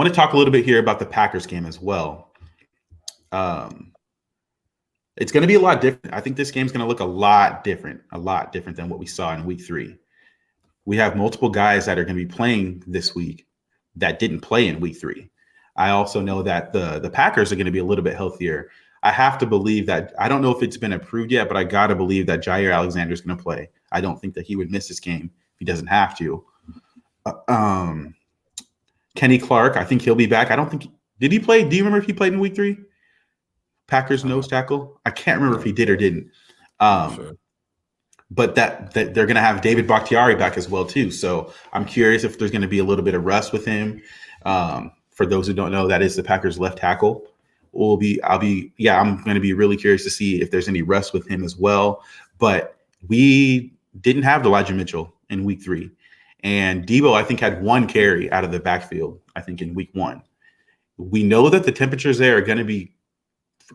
want to talk a little bit here about the Packers game as well. It's going to be a lot different. I think this game's going to look a lot different than what we saw in week 3. We have multiple guys that are going to be playing this week that didn't play in week 3. I also know that the Packers are going to be a little bit healthier. I have to believe that, I don't know if it's been approved yet, but I got to believe that Jair Alexander is going to play. I don't think that he would miss this game if he doesn't have to. Kenny Clark, I think he'll be back. I don't think – did he play? Do you remember if he played in week 3? Packers nose tackle? I can't remember if he did or didn't. Sure. But that they're going to have David Bakhtiari back as well too. So I'm curious if there's going to be a little bit of rest with him. For those who don't know, that is the Packers left tackle. I'm going to be really curious to see if there's any rest with him as well. But we didn't have Elijah Mitchell in week 3. And Debo, I think, had 1 carry out of the backfield, I think, in week 1. We know that the temperatures there are going to be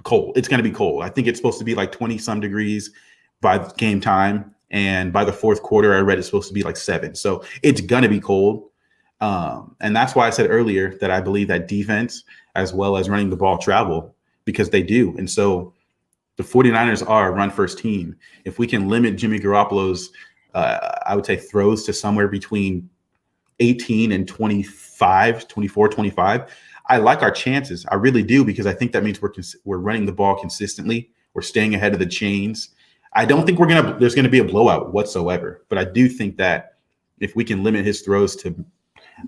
cold. It's going to be cold. I think it's supposed to be like 20 some degrees by game time. And by the fourth quarter, I read it's supposed to be like 7. So it's going to be cold. And that's why I said earlier that I believe that defense as well as running the ball travel, because they do. And so the 49ers are a run-first team. If we can limit Jimmy Garoppolo's, I would say, throws to somewhere between 18 and 24, 25, I like our chances. I really do, because I think that means we're running the ball consistently. We're staying ahead of the chains. I don't think there's going to be a blowout whatsoever, but I do think that if we can limit his throws to,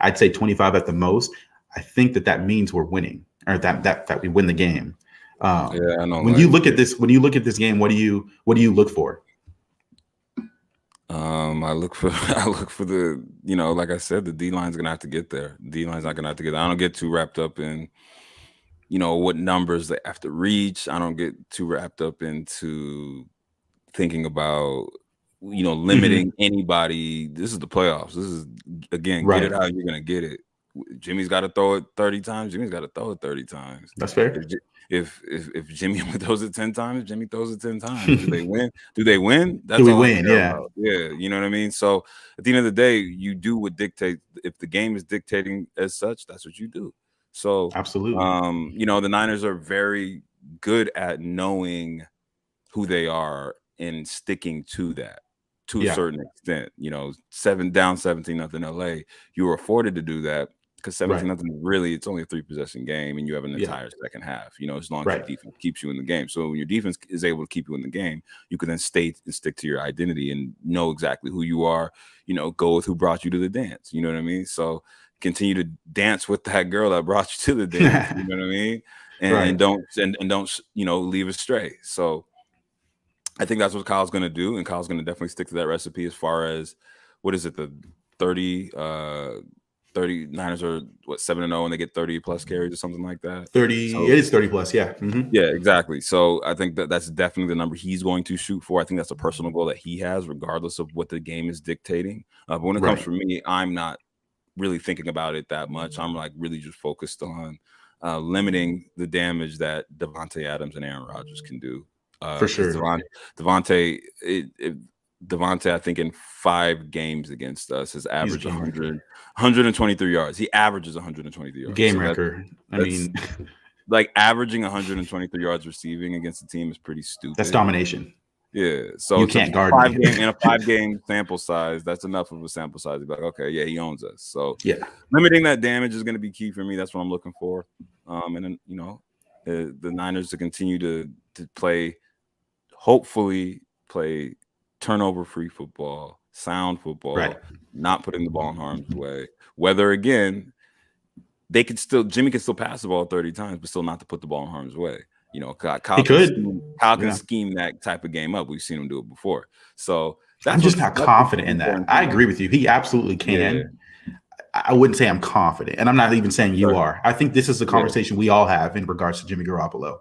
I'd say 25 at the most, I think that means we're winning, or that we win the game. I know. When you look at this game, what do you look for? I look for the, like I said, the D line's gonna have to get there. D line's not gonna have to get there. I don't get too wrapped up in, what numbers they have to reach. I don't get too wrapped up into thinking about, limiting anybody. This is the playoffs. This is, again, right. Get it how you're gonna get it. Jimmy's got to throw it 30 times. Jimmy's got to throw it 30 times. That's fair. If Jimmy throws it 10 times, Jimmy throws it 10 times. Do they win? That's do we all win? Yeah. About. Yeah. You know what I mean? So at the end of the day, you do what dictate. If the game is dictating as such, that's what you do. So absolutely. The Niners are very good at knowing who they are and sticking to that to a certain extent. 17-0 LA. You were afforded to do that. Because 17-0, really, it's only a 3-possession game, and you have an entire second half. As long as your defense keeps you in the game. So when your defense is able to keep you in the game, you can then stay and stick to your identity and know exactly who you are. Go with who brought you to the dance. You know what I mean? So continue to dance with that girl that brought you to the dance. You know what I mean? And don't leave astray. So I think that's what Kyle's going to do, and Kyle's going to definitely stick to that recipe. As far as what is it, the 30 Niners are 7-0 and they get 30 plus carries or something like that. 30, so, it is 30 plus, yeah. Mm-hmm. Yeah, exactly. So I think that's definitely the number he's going to shoot for. I think that's a personal goal that he has, regardless of what the game is dictating. But when it comes for me, I'm not really thinking about it that much. I'm like really just focused on limiting the damage that Devontae Adams and Aaron Rodgers can do. For sure. Devontae, I think in 5 games against us has averaged 123 yards. He averages 123 yards. Game record. Like averaging 123 yards receiving against the team is pretty stupid. That's domination. Yeah. So you can't guard me. In a 5-game sample size, that's enough of a sample size to be like, okay, yeah, he owns us. So limiting that damage is going to be key for me. That's what I'm looking for. And then, the Niners to continue to play, hopefully play turnover-free football, sound football, not putting the ball in harm's way. Whether, again, Jimmy can still pass the ball 30 times, but still not to put the ball in harm's way. Kyle can scheme that type of game up. We've seen him do it before. So I'm just not confident in that. I agree with you. He absolutely can. Yeah. I wouldn't say I'm confident, and I'm not even saying you are. I think this is a conversation we all have in regards to Jimmy Garoppolo.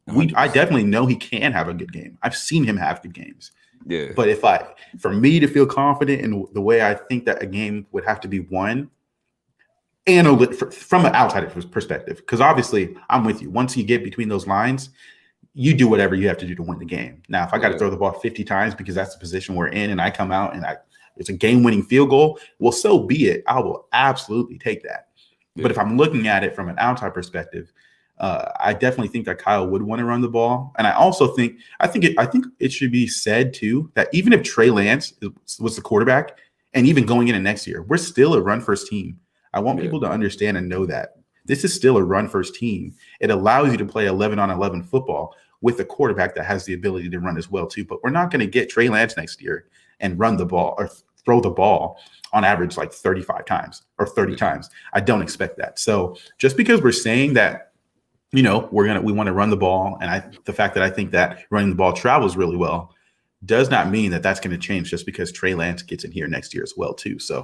I definitely know he can have a good game. I've seen him have good games. Yeah. But for me to feel confident in the way I think that a game would have to be won, from an outsider's perspective, because obviously I'm with you. Once you get between those lines, you do whatever you have to do to win the game. Now, if I got to throw the ball 50 times because that's the position we're in, and I come out and it's a game-winning field goal, well, so be it. I will absolutely take that. But if I'm looking at it from an outside perspective, I definitely think that Kyle would want to run the ball, and I also think it should be said too that even if Trey Lance was the quarterback, and even going into next year, we're still a run first team. I want people to understand and know that this is still a run first team. It allows you to play 11-on-11 football with a quarterback that has the ability to run as well too. But we're not going to get Trey Lance next year and run the ball or throw the ball on average like 35 times or 30 times. I don't expect that. So just because we're saying that, we want to run the ball, and the fact that I think that running the ball travels really well does not mean that that's going to change just because Trey Lance gets in here next year as well too. So